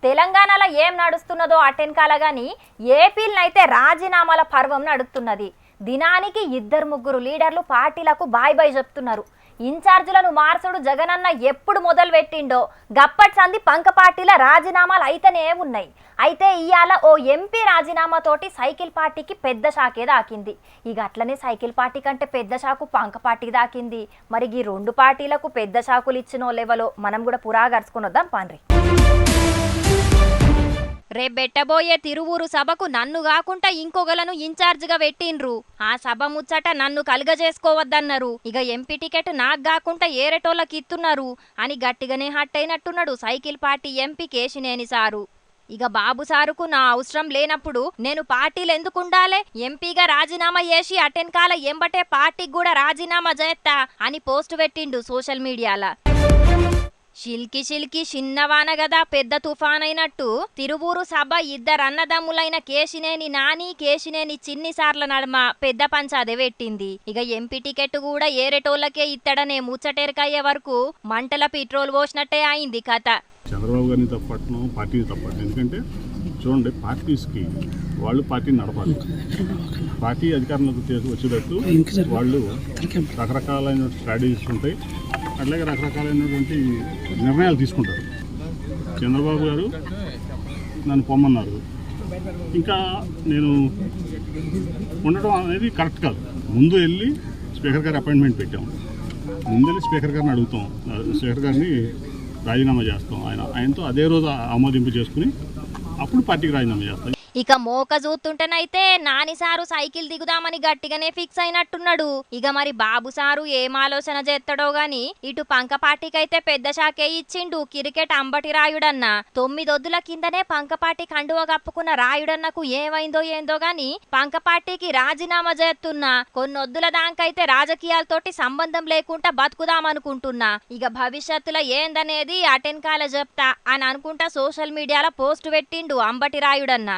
తెలంగాణలో ఏం నడుస్తున్నదో అటెన్కాల గాని ఏపీలనైతే రాజీనామాల పర్వం నడుస్తున్నది. దినానికి 2-3 లీడర్లు పార్టీలకు బాయ్ బాయ్ చెప్తున్నారు. ఇన్ఛార్జీలను మార్చుడు జగనన్న ఎప్పుడు మొదలు పెట్టిండో గప్పటి సంది పంక పార్టీల రాజీనామాలు అయితేనే ఉన్నాయి. అయితే ఇవాళ ఓ ఎంపీ రాజీనామా తోటి సైకిల్ పార్టీకి పెద్ద షాకే దాకింది. ఇక అట్లనే సైకిల్ పార్టీ కంటే పెద్ద షాకు పంక పార్టీకి దాకింది. మరి ఈ 2 పార్టీలకు పెద్ద షాకులు ఇచ్చినో లెవెలో మనం కూడా పురాగరుచుకుని వద్దాం పాండ్రి. రేపెట్టబోయే తిరువూరు సభకు నన్ను కాకుండా ఇంకొకలను ఇన్ఛార్జిగా పెట్టిండ్రు. ఆ సభ ముచ్చట నన్ను కలుగజేసుకోవద్దన్నారు. ఇక ఎంపీ టికెట్ నాకు కాకుండా ఏరేటోళ్ళకి ఇస్తున్నారు అని గట్టిగానే హట్ అయినట్టున్నాడు సైకిల్ పార్టీ ఎంపీ కేశినేని సారు. ఇక బాబు సారుకు నా అవసరం లేనప్పుడు నేను పార్టీలు ఎందుకుండాలే, ఎంపీగా రాజీనామా చేసి అటెన్కాల ఎంబటే పార్టీకి కూడా రాజీనామా చేస్తా అని పోస్ట్ పెట్టిండు సోషల్ మీడియాలో. షిల్కి షిల్కి చిన్నవాన గదా పెద్ద తుఫాన్ అయినట్టు తిరువూరు సభ 2 అన్నదమ్ములైన కేశినేని నాని కేశినేని చిన్ని సార్ల నడుమ పెద్ద పంచాదే పెట్టింది. ఇక ఎంపీ టికెట్ కూడా ఏరేటోళ్ళకే ఇత్తడనే ముచ్చటెరకయ్యే వరకు మంటల పెట్రోల్ పోసినట్టే అయింది కథ. చంద్రబాబు గారిని తప్పట్నం, పార్టీని తప్పట్నం. ఎందుకంటే చూడండి, పార్టీస్కి వాళ్ళు పార్టీని నడపాలి. పార్టీ అధికారంలోకి వచ్చేటట్టు వాళ్ళు రకరకాలైన స్ట్రాటజీస్ ఉంటాయి, అట్లాగే రకరకాలైనటువంటి నిర్ణయాలు తీసుకుంటారు. చంద్రబాబు గారు నన్ను పొమ్మన్నారు, ఇంకా నేను ఉండటం అనేది కరెక్ట్ కాదు. ముందు వెళ్ళి స్పీకర్ గారి అపాయింట్మెంట్ పెట్టాం, ముందు వెళ్ళి స్పీకర్ గారిని అడుగుతాం, స్పీకర్ గారిని రాజీనామా చేస్తాం, ఆయనతో అదే రోజు ఆమోదింపు చేసుకుని అప్పుడు పార్టీకి రాజీనామా చేస్తాం. ఇక మోక చూస్తుంటేనైతే నాని సారు సైకిల్ దిగుదామని గట్టిగానే ఫిక్స్ అయినట్టున్నాడు. ఇక మరి బాబు సారు ఏం ఆలోచన చేస్తాడో గాని ఇటు పంక పార్టీకైతే పెద్ద షాకే ఇచ్చిండు క్రికెట్ అంబటి రాయుడన్న. 9 ఒద్దుల కిందనే పంక పార్టీ కండువ కప్పుకున్న రాయుడన్నకు ఏమైందో ఏందో గాని పంక పార్టీకి రాజీనామా చేస్తున్నా, కొన్నొద్దుల దానికైతే రాజకీయాలతోటి సంబంధం లేకుండా బతుకుదామనుకుంటున్నా, ఇక భవిష్యత్తులో ఏందనేది అటెన్కాల చెప్తా అని అనుకుంటా సోషల్ మీడియాలో పోస్ట్ పెట్టిండు అంబటి రాయుడన్న.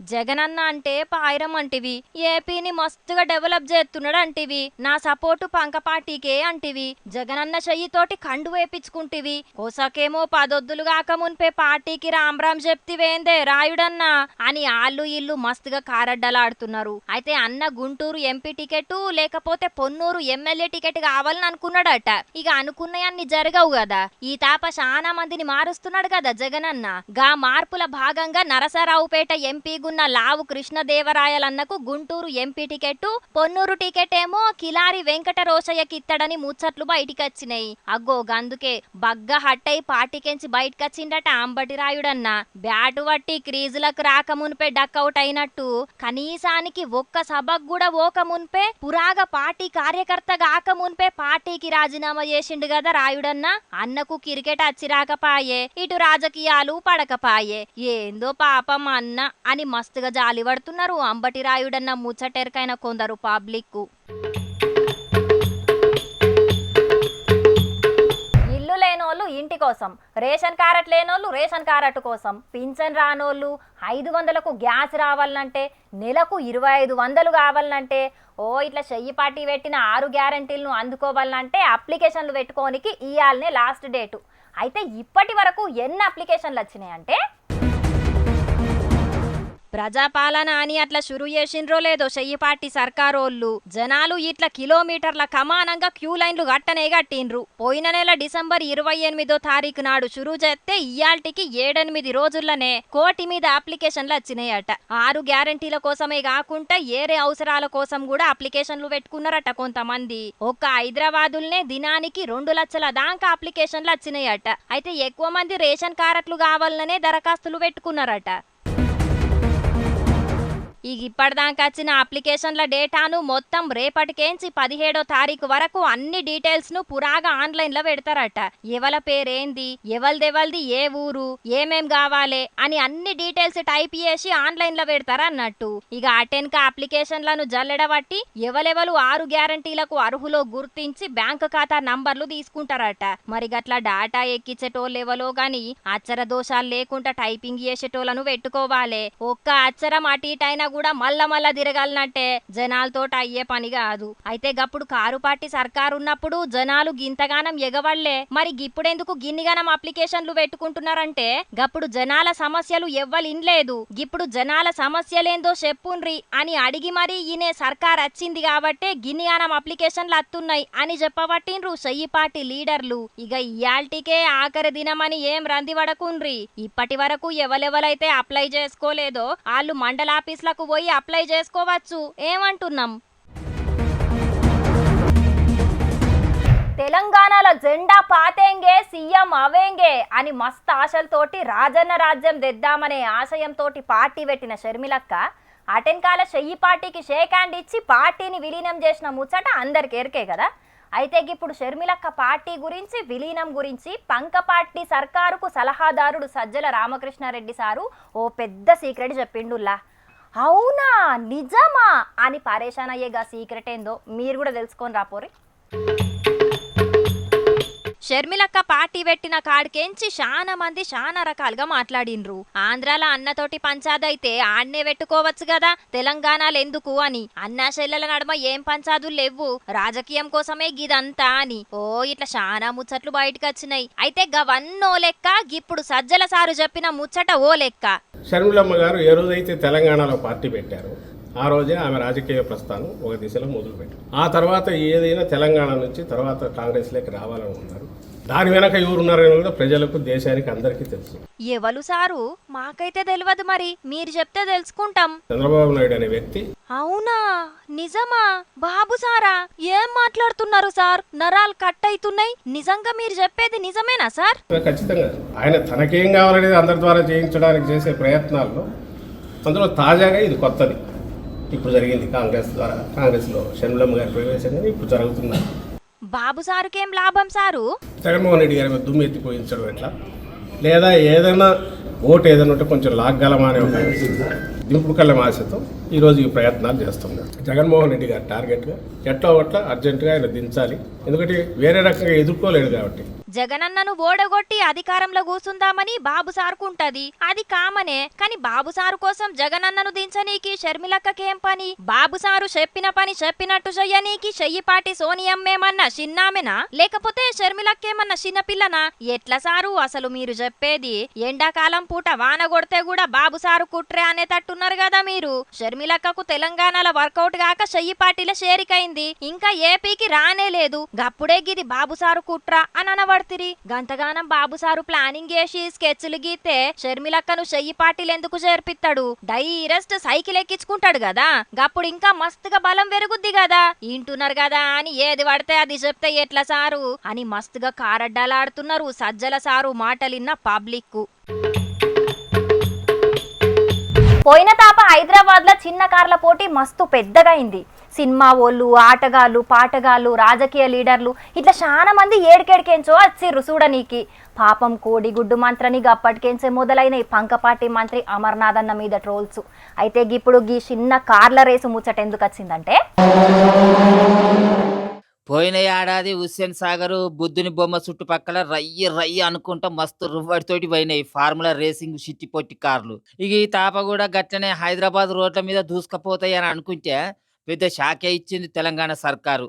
జగనన్న అంటే పాయిరం అంటివి, ఏపీని మస్తుగా డెవలప్ చేస్తున్నాడు అంటివి, నా సపోర్టు పంక పార్టీకే అంటివి, జగనన్న చెయ్యితోటి కండు వేపించుకుంటివి, కోసకేమో 10 ఒద్దులు కాక మున్పే పార్టీకి రామ్ రామ్ చెప్తివేందే రాయుడన్న అని ఆళ్ళు ఇల్లు మస్తుగా కారడ్డలాడుతున్నారు. అయితే అన్న గుంటూరు ఎంపీ టికెట్ లేకపోతే పొన్నూరు ఎమ్మెల్యే టికెట్ కావాలని అనుకున్నాడట. ఇక అనుకున్నయన్ని జరగవు కదా, ఈ తాప చాలా మందిని మారుస్తున్నాడు కదా జగనన్న. గా మార్పుల భాగంగా నరసరావుపేట ఎంపీ లావు కృష్ణదేవరాయలన్నకు Guntur MP ticket, Ponnur ticket ఏమో కిలారి వెంకట రోషయ్యకి ఇత్తడని ముచ్చట్లు బయటికొచ్చినాయి. అగ్గో గందుకే బగ్గ హట్టై పార్టీకెంచి బయటకొచ్చిండట అంబటి రాయుడన్న. బ్యాటు వట్టి క్రీజులకు రాక మున్పే డక్అవుట్ అయినట్టు కనీసానికి ఒక్క సభకు కూడా ఓక మున్పే పురాగ పార్టీ కార్యకర్త కాక మున్పే పార్టీకి రాజీనామా చేసిండు కదా రాయుడన్న. అన్నకు క్రికెట్ అచ్చి రాకపాయే, ఇటు రాజకీయాలు పడకపాయే, ఏందో పాపం అన్న అని మస్తుగా జాలి పడుతున్నారు అంబటి రాయుడన్న ముచ్చటెరకైన కొందరు పబ్లిక్. ఇల్లు లేనోళ్ళు ఇంటి కోసం, రేషన్ కార్డు లేనోళ్ళు రేషన్ కార్డు కోసం, పింఛన్ రానోళ్ళు 500కు గ్యాస్ రావాలంటే, నెలకు 2500 కావాలంటే, ఇట్లా చెయ్యి పార్టీ పెట్టిన 6 గ్యారంటీలను అందుకోవాలంటే అప్లికేషన్లు పెట్టుకోనికి ఇయాలనే లాస్ట్ డేటు. అయితే ఇప్పటి వరకు ఎన్ని అప్లికేషన్లు వచ్చినాయంటే, ప్రజాపాలన అని అట్లా షురు చేసిండ్రో లేదో చెయ్యి పార్టీ సర్కారోళ్ళు, జనాలు ఇట్లా కిలోమీటర్ల కమానంగా క్యూ లైన్లు గట్టనే కట్టిండ్రు. పోయిన నెల డిసెంబర్ 28వ తారీఖు నాడు షురు చేస్తే ఇయాల్టికి 7-8 రోజుల్లోనే 1 కోటి మీద అప్లికేషన్లు వచ్చినాయట. 6 గ్యారంటీల కోసమే కాకుండా ఏరే అవసరాల కోసం కూడా అప్లికేషన్లు పెట్టుకున్నారట కొంతమంది. ఒక్క హైదరాబాదుల్నే దినానికి 2 లక్షల దాకా అప్లికేషన్లు వచ్చినాయట. అయితే ఎక్కువ మంది రేషన్ కార్డులు కావాలనే దరఖాస్తులు పెట్టుకున్నారట. ఇప్పటిదాకా వచ్చిన అప్లికేషన్ల డేటాను మొత్తం రేపటికేంచి 17వ తారీఖు వరకు అన్ని డీటెయిల్స్ ను పురాగా ఆన్లైన్ లో పెడతారట. ఎవల పేరేంది, ఎవల్దెవల్ది ఏ ఊరు, ఏమేం కావాలి అని అన్ని డీటెయిల్స్ టైప్ చేసి ఆన్లైన్ లో పెడతారన్నట్టు. ఇక అటెన్కా అప్లికేషన్లను జల్లెడబట్టి ఎవలెవలు 6 గ్యారంటీలకు అర్హులో గుర్తించి బ్యాంకు ఖాతా నంబర్లు తీసుకుంటారట. మరి గట్లా డాటా ఎక్కించేటోళ్ళెవలో గాని అక్షర దోషాలు లేకుండా టైపింగ్ చేసేటోళ్లను పెట్టుకోవాలి. ఒక్క అక్షరం అటు ఇటైనా కూడా మళ్ళా తిరగాలనంటే జనాలతోటి అయ్యే పని కాదు. అయితే గప్పుడు కారు పార్టీ సర్కారు ఉన్నప్పుడు జనాలు గింతగానం ఎగవళ్లే, మరి గిప్పుడెందుకు గిన్నిగానం అప్లికేషన్లు పెట్టుకుంటున్నారంటే గప్పుడు జనాల సమస్యలు ఎవ్వలిన్లేదు. గిప్పుడు జనాల సమస్యలేందో చెప్పుండ్రి అని అడిగి మరి ఈయనే సర్కార్ వచ్చింది కాబట్టే గిన్నిగానం అప్లికేషన్లు అత్తున్నాయి అని చెప్పబట్టిండ్రు చెయ్యి పార్టీ లీడర్లు. ఇక ఇయాల్టికే ఆఖరి దినమని ఏం రంది పడకుండ్రి. ఇప్పటి వరకు ఎవలెవలైతే అప్లై చేసుకోలేదో వాళ్ళు మండలాఫీసులకు పోయి అప్లై చేసుకోవచ్చు. ఏమంటున్నాం? తెలంగాణలో జెండా పాతేంగే సీఎం అవేంగే అని మస్తు ఆశలతోటి రాజన్న రాజ్యం తెద్దామనే ఆశయంతో పార్టీ పెట్టిన షర్మిలక్క అటెన్కాల చెయ్యి పార్టీకి షేక్ హ్యాండ్ ఇచ్చి పార్టీని విలీనం చేసిన ముచ్చట అందరికి ఎరికే కదా. అయితే ఇప్పుడు షర్మిలక్క పార్టీ గురించి విలీనం గురించి పంక పార్టీ సర్కారుకు సలహాదారుడు సజ్జల రామకృష్ణారెడ్డి సారు ఓ పెద్ద సీక్రెట్ చెప్పిండుల్లా. అవునా నిజమా అని పరేషాన్ అయ్యేగా సీక్రెట్ ఏందో మీరు కూడా తెలుసుకొని రాపోరి. షర్మిలక్క పార్టీ పెట్టిన కాడికెంచి చాలా మంది చాలా రకాలుగా మాట్లాడిండ్రు. ఆంధ్రాల అన్నతోటి పంచాదైతే ఆడ్నే పెట్టుకోవచ్చు కదా, తెలంగాణలో ఎందుకు అని. అన్నా చెల్లెల నడుమ ఏం పంచాదులు లేవు, రాజకీయం కోసమే గిదంతా అని ఓ ఇట్లా చాలా ముచ్చట్లు బయటకు వచ్చినాయి. అయితే గవన్నో లెక్క, ఇప్పుడు సజ్జల సారు చెప్పిన ముచ్చట ఓ లెక్క. షర్మిలమ్మ గారు ఏ రోజైతే తెలంగాణలో పార్టీ పెట్టారో ఆ రోజే ఆమె రాజకీయ ప్రస్థానం ఒక దిశలో మొదలుపెట్టారు. ఆ తర్వాత ఏదైనా తెలంగాణ నుంచి తర్వాత కాంగ్రెస్లోకి రావాలని ఉన్నారు. దాని వెనక ఎవరున్నారని కూడా ప్రజలకు దేశానికి అందరికీ తెలుసు. ఎవరు సారు మాకైతే తెలియదు, మరి మీరు చెప్తే తెలుసుకుంటాం. చంద్రబాబు నాయుడు అనే వ్యక్తి. అవునా నిజమా? బాబు సారా ఏం మాట్లాడుతున్నారు సార్? నరాలు కట్ అవుతున్నాయి. నిజంగా మీరు చెప్పేది నిజమేనా సార్? ఖచ్చితంగా ఆయన తనకేం కావాలనేది అందరి ద్వారా చేయించడానికి చేసే ప్రయత్నాల్లో అందులో తాజాగా ఇది కొత్తది. ఇప్పుడు జరిగింది కాంగ్రెస్లో షర్మిలమ్మ గారి ప్రవేశం ఇప్పుడు జరుగుతున్నది. బాబు సారుకేం లాభం సారు? జగన్మోహన్ రెడ్డి గారి దుమ్ము ఎత్తిపోయించడం ఎట్లా, లేదా ఏదైనా ఓటు ఏదైనా ఉంటే కొంచెం లాగ్గలమా అనే ఒక దింపుడు కళ్ళ ఆశతో ఈరోజు ఈ ప్రయత్నాలు చేస్తున్నారు. జగన్మోహన్ రెడ్డి గారి టార్గెట్గా ఎట్లా ఒట్లా అర్జెంటుగా ఆయన దించాలి, ఎందుకంటే వేరే రకంగా ఎదుర్కోలేడు కాబట్టి. జగనన్నను ఓడగొట్టి అధికారంలో కూసుందామని బాబు సారుకుంటది, అది కామనే. కానీ బాబు సారు కోసం జగనన్నను దించనీకి షర్మిలక్కకేం పని? బాబు సారు చెప్పిన పని చెప్పినట్టు చెయ్యనీకి చెయ్యిపాటి సోనియమ్మేమన్నా చిన్నామెనా, లేకపోతే షర్మిలక్కేమన్నా చిన్నపిల్లనా? ఎట్లా సారు అసలు మీరు చెప్పేది? ఎండాకాలం పూట వాన కొడితే కూడా బాబు సారు కుట్రే అనేటట్టున్నారు కదా మీరు. షర్మిలక్కకు తెలంగాణలో వర్కౌట్ గాక చెయ్యిపాటిలో చేరికైంది, ఇంకా ఏపీకి రానే లేదు. గప్పుడే గిది బాబు సారు కుట్రా అని అనబడుతుంది. గంతగానం బాబు సారు ప్లానింగ్ చేసి స్కెచ్లు గీతే షర్మిలక్కను చెయ్యి పార్టీలు ఎందుకు చేర్పిస్తాడు? డైరెక్ట్ సైకిల్ ఎక్కించుకుంటాడు కదా, గప్పుడు ఇంకా మస్తుగా బలం పెరుగుద్ది కదా. ఇంటున్నారు కదా అని ఏది పడితే అది చెప్తే ఎట్లా సారు అని మస్తుగా కారడ్డాలాడుతున్నారు సజ్జల సారు మాటలిన్న పబ్లిక్. పోయిన తాప హైదరాబాద్ లో చిన్న కార్ల పోటీ మస్తు పెద్దగా అయింది. సినిమా వాళ్ళు, ఆటగాళ్ళు, పాటగాళ్ళు, రాజకీయ లీడర్లు ఇట్లా చాలా మంది ఏడికేడికెంచో వచ్చిర్రు చూడనీకి. పాపం కోడిగుడ్డు మంత్రని గప్పటికెంచే మొదలైన ఈ పంకపాటి మంత్రి అమర్నాథ్ అన్న మీద ట్రోల్స్. అయితే ఇప్పుడు గీ చిన్న కార్ల రేసు ముచ్చట ఎందుకు వచ్చిందంటే, పోయిన ఏడాది హుస్సేన్ సాగర్ బుద్ధుని బొమ్మ చుట్టుపక్కల రయ్యి రయ్యి అనుకుంటా మస్తు రువ్వడితోటి పోయినాయి ఫార్ములా రేసింగ్ సిట్టి పొట్టి కార్లు. ఇక ఈ తాప కూడా గట్లనే హైదరాబాద్ రోడ్ల మీద దూసుకపోతాయి అని అనుకుంటే పెద్ద షాకే ఇచ్చింది తెలంగాణ సర్కారు.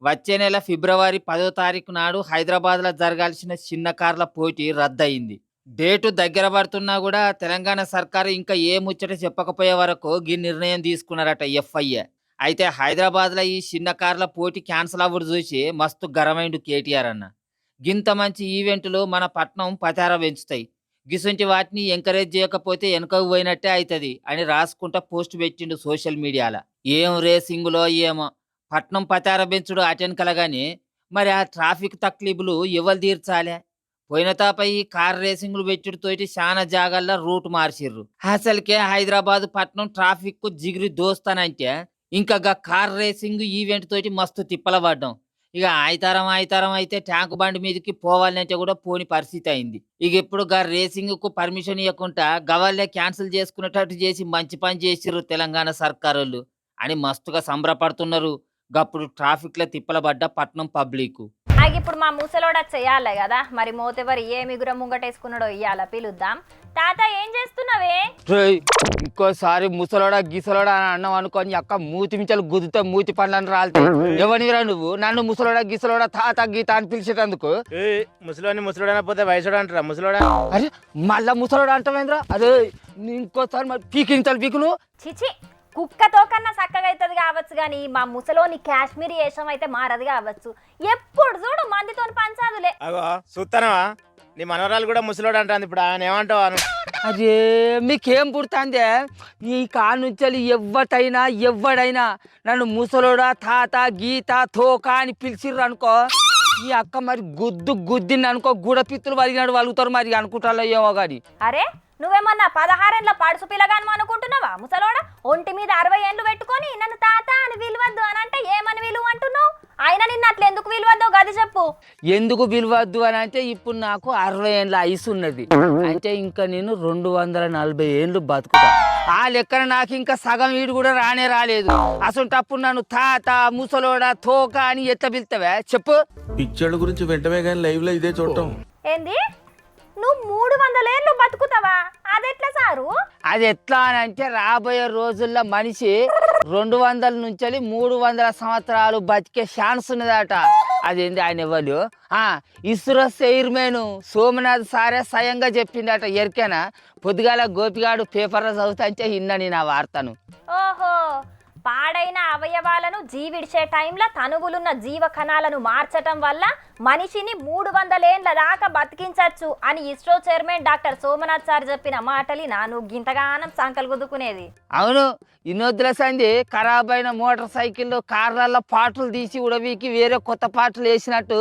వచ్చే నెల ఫిబ్రవరి 10వ తారీఖు నాడు హైదరాబాద్లో జరగాల్సిన చిన్న కార్ల పోటీ రద్దయింది. డేటు దగ్గర పడుతున్నా కూడా తెలంగాణ సర్కారు ఇంకా ఏ ముచ్చట చెప్పకపోయే వరకు ఈ నిర్ణయం తీసుకున్నారట ఎఫ్ఐఏ. అయితే హైదరాబాద్లో ఈ చిన్న కార్ల పోటీ క్యాన్సిల్ అవ్వడు చూసి మస్తు గరమైండు కేటీఆర్ అన్న. గింత మంచి ఈవెంట్లు మన పట్నం పతార పెంచుతాయి, గిసంటి వాటిని ఎంకరేజ్ చేయకపోతే వెనకకు పోయినట్టే అవుతుంది అని రాసుకుంటా పోస్ట్ పెట్టిండు సోషల్ మీడియాలో. ఏం రేసింగులో ఏమో పట్నం పతార పెంచుడు అటెన్కల గాని మరి ఆ ట్రాఫిక్ తక్లీఫులు ఎవరు తీర్చాలే? పోయిన తాప ఈ కార్ రేసింగ్లు పెట్టుడుతోటి చాలా జాగాల్లో రూట్ మార్చిర్రు. అసలుకే హైదరాబాద్ పట్నం ట్రాఫిక్ కు జిగిరి దోస్తానంటే ఇంకా కార్ రేసింగ్ ఈవెంట్ తోటి మస్తు తిప్పల పడ్డాం. ఇక ఆయితారం అయితే ట్యాంక్ బండి మీదకి పోవాలంటే కూడా పోని పరిస్థితి అయింది. ఇక ఇప్పుడు రేసింగ్ కు పర్మిషన్ ఇవ్వకుండా గవర్లే క్యాన్సిల్ చేసుకునేటట్టు చేసి మంచి పని చేసిర్రు తెలంగాణ సర్కారోళ్ళు అని మస్తుగా సంబరపడుతున్నారు. గప్పుడు ట్రాఫిక్ లో తిప్పల పడ్డ పట్నం పబ్లిక్. ఇప్పుడు మా ముసలోడ చెయ్యాలి కదా, మరి మోతెవరు ఏ మిగురం ముంగటేసుకున్నాడో ఇయ్యాల పిలుద్దాం. తాత ఏం చేస్తున్నావే? ఇంకోసారి ముసలోడా గిసలోడా అని అన్నావు అనుకోని అక్క మూతి మించలు గుద్దుతో మూతి పండ్లను రాలితే ఎవరిరా నువ్వు నన్ను ముసలోడా గిసలోడా తాత గీత అని పిలిచేటందుకు? ముసలోని ముసలోడా పోతే వయసుడా అంటారా ముసలోడా? అరే మళ్ళా ముసలోడా అంటావేంద్రా? అరే ఇంకోసారి మరి పీకించాలి పీకులు. చిచి, కుక్కతో కన్నా చక్కగా అవుతుంది కావచ్చు, కానీ మా ముసలోని కాశ్మీరీ వేషం అయితే మారదు కావచ్చు. ఎప్పుడు చూడు మందితో పంచాదులే. అగో చూస్తానవా, నీ మనవరాలు కూడా ముసలోడు అంటుంది. ఇప్పుడు ఆయన ఏమంటావా? అరే మీకేం పుడుతుందే? ఈ కాడ నుంచి ఎవ్వడైనా నన్ను ముసలోడా తాత గీత తోక అని పిలిచిర్రు అనుకో, ఈ అక్క మరి గుద్దింది అనుకో, గుడపిత్తులు వలిగినాడు వలుగుతారు మరి అనుకుంటాలో ఏమో కానీ. అరే నువ్వేమన్నా 16 ఏళ్ళ పడుసు పిల్లగాను అనుకుంటున్నావా? ముసలోడా ఒంటి మీద 60 ఏళ్ళు పెట్టుకొని నన్ను తాత అని విలువద్దు అని అంటే ఏమని విలువ అంటున్నావు? అయినా నిన్ను అట్లా ఎందుకు విలువద్దో గది చెప్పు. ఎందుకు విలువద్దు అని అంటే ఇప్పుడు నాకు 60 ఏళ్ళ ఐసు ఉన్నది అంటే ఇంకా నేను 240 ఏళ్ళు బతుకుతా. ఆ లెక్కన నాకు ఇంకా సగం వీడు కూడా రాలేదు. అసలు నన్ను తాత ముసలోడా తోక అని ఎట్లా పిలుస్తావే చెప్పు? పిక్చర్ల గురించి వెంటనే కానీ లైవ్ లో ఇదే చూడటం ఏంది? నువ్వు 300 ఏళ్ళు బతుకుతావా? అదెట్లా సారు? అది ఎట్లా అని అంటే రాబోయే రోజుల్లో మనిషి 200 నుంచి 300 సంవత్సరాలు బతికే ఛాన్స్ ఉన్నదట. అదేంది ఆయన ఎవరు? ఇస్రో చైర్మన్ సోమనాథ్ సారే స్వయంగా చెప్పిండట. ఎరికేనా? పొద్దుగాల గోపిగాడు పేపర్లో చదువుతా అంటే విన్నా నేను ఆ వార్తను. ఓహో, పాడైన అవయవాలను జీవిడిచే టైంలో తనువులున్న జీవ కణాలను మార్చటం వల్ల మనిషిని 300 ఏళ్ల దాకా బతికించవచ్చు అని ISRO chairman doctor Somnath sir చెప్పిన మాటలి నాను గింతగానం సంకలు గుద్దుకునేది. అవును, ఇన్నొద్దుల సంది ఖరాబ్ అయిన మోటార్ సైకిళ్ళు కార్లలో పాటలు తీసి ఉడవీకి వేరే కొత్త పాటలు వేసినట్టు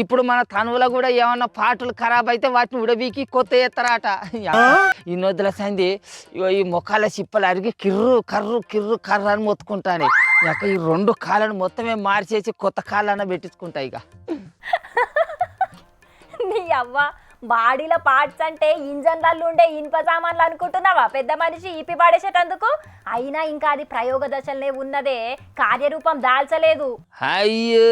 ఇప్పుడు మన తనువులో కూడా ఏమన్నా పాటలు ఖరాబ్ అయితే వాటిని ఉడవీకి కొత్త ఎత్తరాట. ఇన్నొద్దుల సంది ఈ మొఖాల చిప్పలు అరిగి కిర్రు కర్రు కిర్రు కర్రు అని మొత్తుకుంటాను. ఇక ఈ 2 కాళ్ళను మొత్తమే మార్చేసి కొత్త కాళ్ళన పెట్టించుకుంటాయి. ఇక నీ అవ్వ బాడీలో పార్ట్స్ అంటే ఇంజన్లలో ఉండే ఇనుప సామాన్లు అనుకుంటున్నావా పెద్ద మనిషి ఇప్పి పడేసేటందుకు? అయినా ఇంకా అది ప్రయోగ దశలనే ఉన్నదే, కార్యరూపం దాల్చలేదు. అయ్యో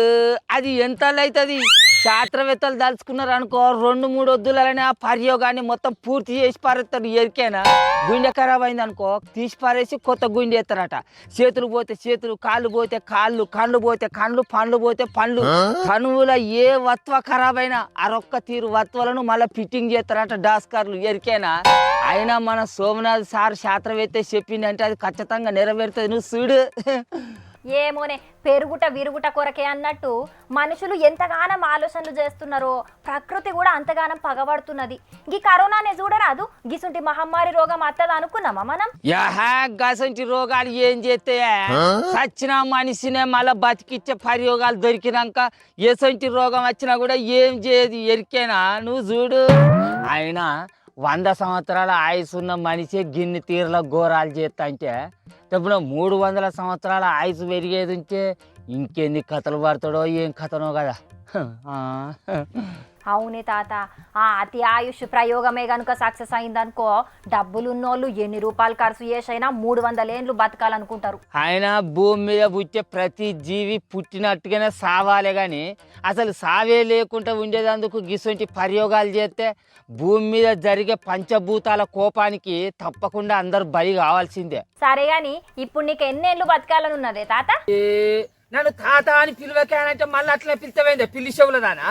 అది ఎంత అవుతుంది? శాస్త్రవేత్తలు దాల్చుకున్నారు అనుకో 2-3 వద్దులనే ఆ ప్రయోగాన్ని మొత్తం పూర్తి చేసి పారేస్తారు. ఎరికేనా? గుండె ఖరాబ్ అయింది అనుకో తీసి పారేసి కొత్త గుండె ఎత్తారట. చేతులు పోతే చేతులు, కాళ్ళు పోతే కాళ్ళు, కళ్ళు పోతే కళ్ళు, పండ్లు పోతే పండ్లు. తనువుల ఏ వత్వ ఖరాబ్ అయినా అరొక్క తీరు వత్వలను మళ్ళీ ఫిట్టింగ్ చేస్తారట డాస్కర్లు. ఎరికేనా? అయినా మన సోమనాథ్ సార్ శాస్త్రవేత్త చెప్పిందంటే అది ఖచ్చితంగా నెరవేరుతుంది. నువ్వు చూడు. ఏమోనే, పెరుగుట విరుగుట కొరకే అన్నట్టు మనుషులు ఎంతగానం ఆలోచనలు చేస్తున్నారో ప్రకృతి కూడా అంతగానం పగబడుతున్నది. గీ కరోనానే చూడరాదు, గిసుంటి మహమ్మారి రోగం అత్తది అనుకున్నామా మనం? గసంటి రోగాలు ఏం చేస్తే సచ్చిన మనిషినే మళ్ళీ బతికిచ్చే ప్రయోగాలు దొరికినాక ఎసంటి రోగం వచ్చినా కూడా ఏం చేయదు. ఎరికేనా? నువ్వు చూడు. అయినా 100 సంవత్సరాల ఆయుసు ఉన్న మనిషి గిన్ని తీరుల ఘోరాలు చేస్తా అంటే ఇప్పుడు 300 సంవత్సరాల ఆయుసు పెరిగేది ఉంటే ఇంకెన్ని కథలు పడతాడో ఏం కథనో కదా. అవునే తాత, ఆ అతి ఆయుష్ ప్రయోగమే గనుక సక్సెస్ అయిందనుకో డబ్బులున్నోళ్ళు ఎన్ని రూపాయలు ఖర్చు చేసైనా 300 ఏళ్ళు బతకాలనుకుంటారు. ఆయన భూమి మీద పుట్టే ప్రతి జీవి పుట్టినట్టుగానే సావాలే కానీ అసలు సావే లేకుండా ఉండేదందుకు గిసొంటి ప్రయోగాలు చేస్తే భూమి మీద జరిగే పంచభూతాల కోపానికి తప్పకుండా అందరు బలి కావాల్సిందే. సరే గాని ఇప్పుడు నీకు ఎన్నేళ్ళు బతకాలని ఉన్నదే తాత? నన్ను తాత అని పిలువకేనంటే మళ్ళీ అట్లా పిలుస్తావేందే పిల్లి చెవులదానా?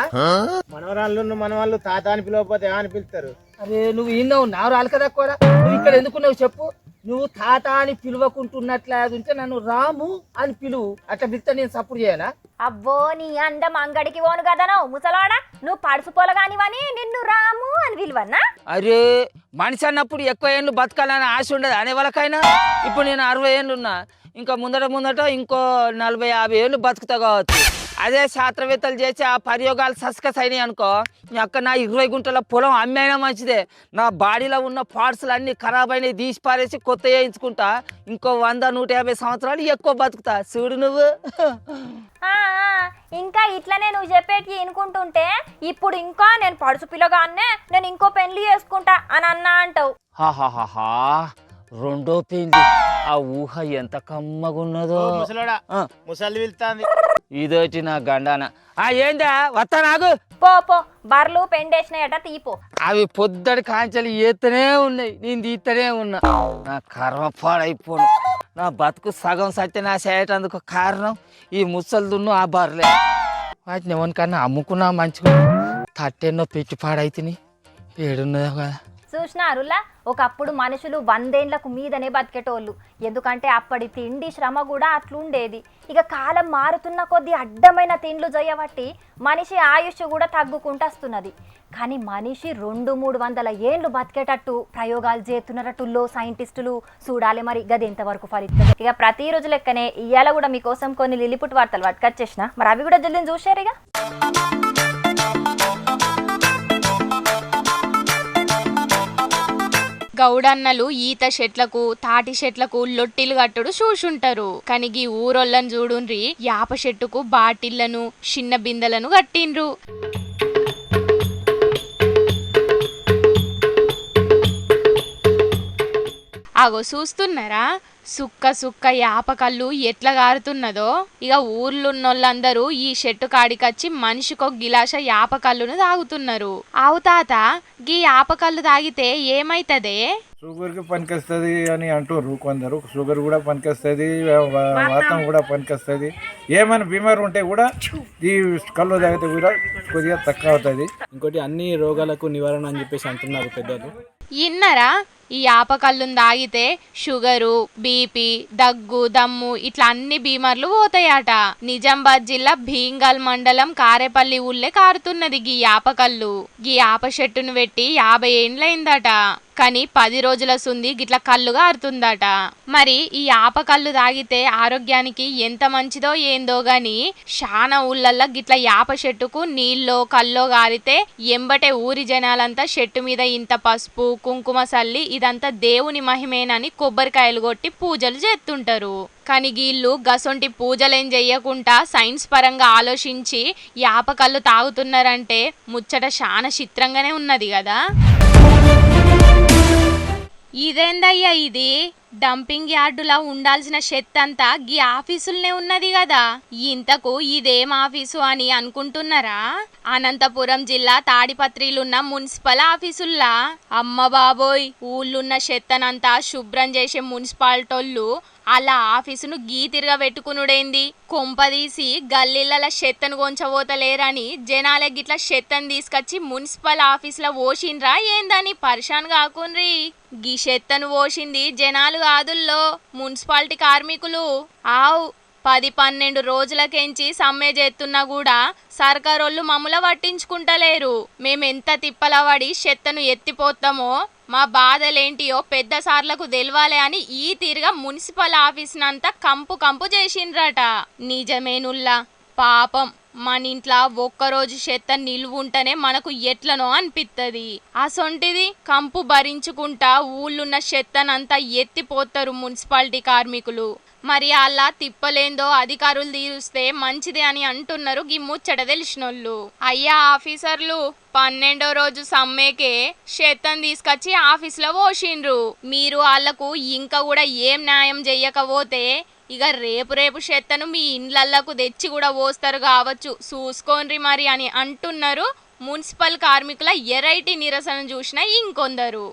మనవరాళ్ళు మనవాళ్ళు తాత అని పిలవకపోతే అని పిలుస్తారు. అరే నువ్వు ఈయన ఉన్నావు రాలు కదా కూడా, నువ్వు ఇక్కడ ఎందుకున్నావు చెప్పు? నువ్వు తాత అని పిలువకుంటున్నట్లే నన్ను రాము అని పిలువు, అట్లా పిలిస్తే నేను సపోర్ట్ చేయనా? అబ్బో నీ అందం అంగడికి పోను కదనో ముసలాడా, నువ్వు పడుచుపోలగానివని నిన్ను రాము అని పిలువన్నా? అరే మనిషి అన్నప్పుడు ఎక్కువ ఏళ్ళు బతకాలని ఆశ ఉండదు అనే వాళ్ళకైనా. ఇప్పుడు నేను 60 ఏళ్ళు ఉన్నా, ఇంకా ముందట ఇంకో 40-50 ఏళ్ళు బతుకుతా కావచ్చు. అదే శాస్త్రవేత్తలు చేసి ఆ ప్రయోగాలు సక్సెస్ అయినాయి అనుకో, అక్కడ నా 20 గుంటల పొలం అమ్మైనా మంచిదే. నా బాడీలో ఉన్న పార్ట్స్లు అన్నీ ఖరాబ్ అయినాయి తీసి పారేసి కొత్త వేయించుకుంటా. ఇంకో 100-150 సంవత్సరాలు ఎక్కువ బతుకుతా. చూడు నువ్వు. ఇంకా ఇట్లనే నువ్వు చెప్పేటి అనుకుంటుంటే ఇప్పుడు ఇంకా నేను పడుచు పిల్లగానే నేను ఇంకో పెళ్లి చేసుకుంటా అని అన్నా అంటావు. హాహాహా 2వ పెళ్లి ఆ ఊహ ఎంత కమ్మగున్నదో. ముసలోడా ఆ. ముసలి వెళ్తాంది. ఇదోటి నా గండాన. ఏందా వస్తా నాకు. పో పో బర్లు పెండేసినాయట తీపో. అవి పొద్దడి కాంచెలు ఏతనే ఉన్నాయి, నేను తీస్తూనే ఉన్నా. నా కర్మ పాడైపోను. నా బతుకు సగం సత్యనాశ అయ్యేటందుకు కారణం ఈ ముసలి దున్ను ఆ బర్లే. వాటిని ఎవరికన్నా అమ్ముకున్నా మంచిగా తట్టెన్నో పెట్టి పాడైతిని. ఏడున్నదో కదా. చూసినారులా ఒకప్పుడు మనుషులు 100 ఏళ్లకు మీదనే బతికేటోళ్ళు. ఎందుకంటే అప్పటి తిండి శ్రమ కూడా అట్లుండేది. ఇక కాలం మారుతున్న కొద్దీ అడ్డమైన తిండ్లు చేయబట్టి మనిషి ఆయుష్ కూడా తగ్గుకుంటూ వస్తున్నది. కానీ మనిషి 200-300 ఏండ్లు బతికేటట్టు ప్రయోగాలు చేస్తున్నట్టుల్లో సైంటిస్టులు. చూడాలి మరి గది ఎంతవరకు ఫలిస్తుంది. ఇక ప్రతిరోజు లెక్కనే ఇవాళ కూడా మీకోసం కొన్ని లిలిపుట్ వార్తలు పట్టుకొచ్చేసిన. మరి అవి కూడా జల్దీ చూసారు. ఇక గౌడన్నలు ఈత చెట్లకు తాటి చెట్లకు లొట్టిలు కట్టుడు చూసుంటారు. కానీ ఈ ఊరోళ్ళని చూడుండ్రి, యాప చెట్టుకు బాటిళ్లను చిన్న బిందెలను కట్టిండ్రు. అగో చూస్తున్నారా, సుక్క సుక్క యాపకళ్ళు ఎట్లా గారుతున్నదో. ఇక ఊర్లున్నోళ్ళందరూ ఈ చెట్టు కాడికొచ్చి మనిషికో గిలాస యాపకళ్ళును తాగుతున్నారు. ఆవు తాత, గీ యాపకళ్ళు తాగితే ఏమైతదే? షుగర్కి పనికొస్తుంది అని అంటారు కొందరు. షుగర్ కూడా పనికొస్తుంది, వాతం కూడా పనికొస్తుంది. ఏమైనా బీమారు ఉంటే కూడా ఈ కళ్ళు తాగితే కూడా కొద్దిగా తక్కువ అవుతుంది. ఇంకోటి అన్ని రోగాలకు నివారణ అని చెప్పేసి అంటున్నారు పెద్దలు. ఇన్నరా, ఈ యాపకళ్ళును తాగితే షుగరు, బీపీ, దగ్గు, దమ్ము ఇట్లా అన్ని బీమార్లు పోతాయట. నిజామాబాద్ జిల్లా భీంగల్ మండలం కారేపల్లి ఊళ్ళే కారుతున్నది గీ యాపకళ్ళు. గీ యాప చెట్టును పెట్టి 50 ఏండ్లైందట. కానీ 10 రోజుల సుంది గిట్ల కళ్ళు గారుతుందట. మరి ఈ యాపకళ్ళు తాగితే ఆరోగ్యానికి ఎంత మంచిదో ఏందో గాని శానా ఊళ్ళల్లో గిట్ల యాప చెట్టుకు నీళ్ళో కల్లో గారితే ఎంబటే ఊరి జనాలంతా చెట్టు మీద ఇంత పసుపు కుంకుమ సల్లి ఇదంతా దేవుని మహిమేనని కొబ్బరికాయలు కొట్టి పూజలు చేస్తుంటారు. కానీ వీళ్ళు గసొంటి పూజలేం చెయ్యకుండా సైన్స్ పరంగా ఆలోచించి యాపకళ్ళు తాగుతున్నారంటే ముచ్చట శానా చిత్రంగానే ఉన్నది కదా. ఇదేందయ్యా ఇది? డంపింగ్ యార్డులా ఉండాల్సిన చెత్త అంతా గీ ఆఫీసులనే ఉన్నది కదా. ఇంతకు ఇదేం ఆఫీసు అని అనుకుంటున్నారా? అనంతపురం జిల్లా తాడిపత్రిలున్న మున్సిపల్ ఆఫీసుల్లా. అమ్మ బాబోయ్, ఊళ్ళున్న చెత్తనంతా శుభ్రం చేసే మున్సిపాలిటోళ్ళు అలా ఆఫీసును గీతిరిగా పెట్టుకునుడేంది? కొంపదీసి గల్లీల చెత్తను కొంచబోతలేరని జనాలే గిట్ల చెత్తను తీసుకొచ్చి మున్సిపల్ ఆఫీసులో ఓషిన్రా ఏందని పరిశాన్ కాకుండ్రి. గీ చెత్తను ఓషింది జనాలు కాదుల్లో, మున్సిపాలిటీ కార్మికులు. ఆవు 10-12 రోజులకెంచి సమ్మె చేస్తున్నా కూడా సర్కారోళ్ళు మమ్ముల పట్టించుకుంటలేరు. మేమెంత తిప్పలవాడి చెత్తను ఎత్తిపోతామో మా బాధలేంటియో పెద్ద సార్లకు తెలవాలి అని ఈ తీరుగా మున్సిపల్ ఆఫీస్నంతా కంపు కంపు చేసిండ్రట. నిజమేనుల్లా, పాపం మన ఇంట్లో ఒక్కరోజు చెత్త నిలువుంటేనే మనకు ఎట్లనో అనిపిస్తుంది. అసొంటిది కంపు భరించుకుంటా ఊళ్ళున్న చెత్తనంతా ఎత్తిపోతారు మున్సిపాలిటీ కార్మికులు. మరి అలా తిప్పలేందో అధికారులు తీరుస్తే మంచిది అని అంటున్నారు గీ ముచ్చట తెలిసినోళ్ళు. అయ్యా ఆఫీసర్లు, 12వ రోజు సమ్మెకే చెత్తను తీసుకొచ్చి ఆఫీసులో పోసిండ్రు. మీరు వాళ్లకు ఇంకా కూడా ఏం న్యాయం చెయ్యకపోతే ఇక రేపు చెత్తను మీ ఇండ్లకు తెచ్చి కూడా పోస్తారు కావచ్చు, చూసుకోండి మరి అని అంటున్నారు. మున్సిపల్ కార్మికుల ఎరైటీ నిరసన చూసిన ఇంకొందరు.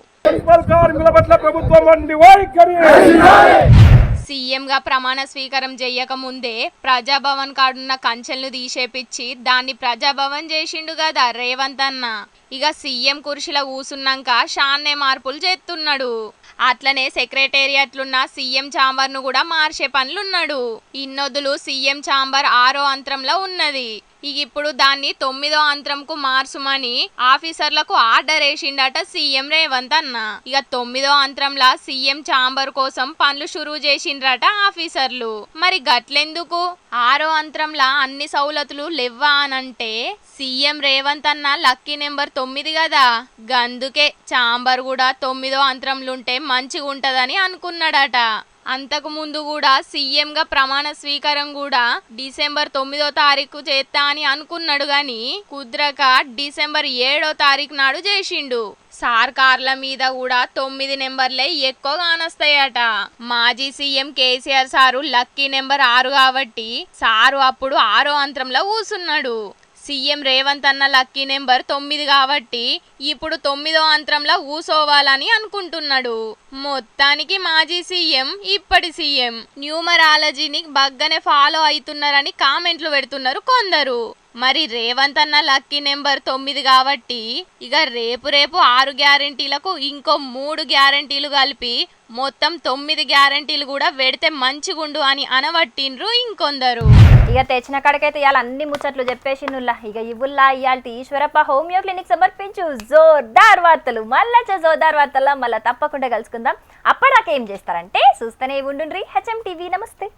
సీఎంగా ప్రమాణ స్వీకారం చేయక ముందే ప్రజాభవన్ కాడున్న కంచెలను తీసేపిచ్చి దాన్ని ప్రజాభవన్ చేసిండు కదా రేవంత్ అన్న. ఇక సీఎం కుర్చీలో కూసున్నాక షాన్నే మార్పులు చేస్తున్నాడు. అట్లనే సెక్రటేరియట్లున్న సీఎం ఛాంబర్ ను కూడా మార్చే పనులున్నాడు. ఇన్నొద్దులు సీఎం ఛాంబర్ 6వ అంతరంలో ఉన్నది. ఇక ఇప్పుడు దాన్ని 9వ అంతరంకు మార్చుమని ఆఫీసర్లకు ఆర్డర్ వేసిండట సీఎం రేవంత్ అన్న. ఇక 9వ అంతరంలా సీఎం ఛాంబర్ కోసం పనులు షురూ చేసిండ్రట ఆఫీసర్లు. మరి గట్లెందుకు? 6వ అంతరంలా అన్ని సౌలతులు లెవ్వా అనంటే సీఎం రేవంత్ అన్న లక్కీ నెంబర్ 9 కదా, గందుకే ఛాంబర్ కూడా 9వ అంతరంలుంటే మంచిగా ఉంటదని అనుకున్నాడట. అంతకు ముందు కూడా సీఎం గా ప్రమాణ స్వీకారం కూడా డిసెంబర్ 9వ తారీఖు చేస్తా అని అనుకున్నాడు గాని కుద్రక డిసెంబర్ 7వ తారీఖు నాడు చేసిండు. సార్ కార్ల మీద కూడా 9 నెంబర్లే ఎక్కువ కానొస్తాయట. మాజీ CM KCR sir lucky number 6 కాబట్టి సారు అప్పుడు 6వ అంతరంలో కూసున్నాడు. సీఎం రేవంత్ అన్న లక్కీ నెంబర్ 9 కాబట్టి ఇప్పుడు 9వ అంతరంలో ఊసోవాలని అనుకుంటున్నాడు. మొత్తానికి మాజీ సీఎం ఇప్పటి సీఎం న్యూమరాలజీని బగ్గనే ఫాలో అవుతున్నారని కామెంట్లు పెడుతున్నారు కొందరు. మరి రేవంత్ అన్న లక్కీ నెంబర్ 9 కాబట్టి ఇక రేపు 6 గ్యారెంటీలకు ఇంకో 3 గ్యారెంటీలు కలిపి మొత్తం 9 గ్యారెంటీలు కూడా పెడితే మంచిగుండు అని అనబట్టిండ్రు ఇంకొందరు. ఇక తెచ్చిన కాడికైతే ఇవాళ అన్ని ముచ్చట్లు చెప్పేసినుల్లా. ఇక ఇవుల్లా ఇవాళ ఈశ్వరప్ప హోమియో క్లినిక్ సమర్పించు జోర్దార్ వార్తలు. మళ్ళా జోర్దార్ వార్తల్లో మళ్ళీ తప్పకుండా కలుసుకుందాం. అప్పటిదాకా ఏం చేస్తారంటే చూస్తూనే ఉండుండ్రి హెచ్ఎం టీవీ. నమస్తే.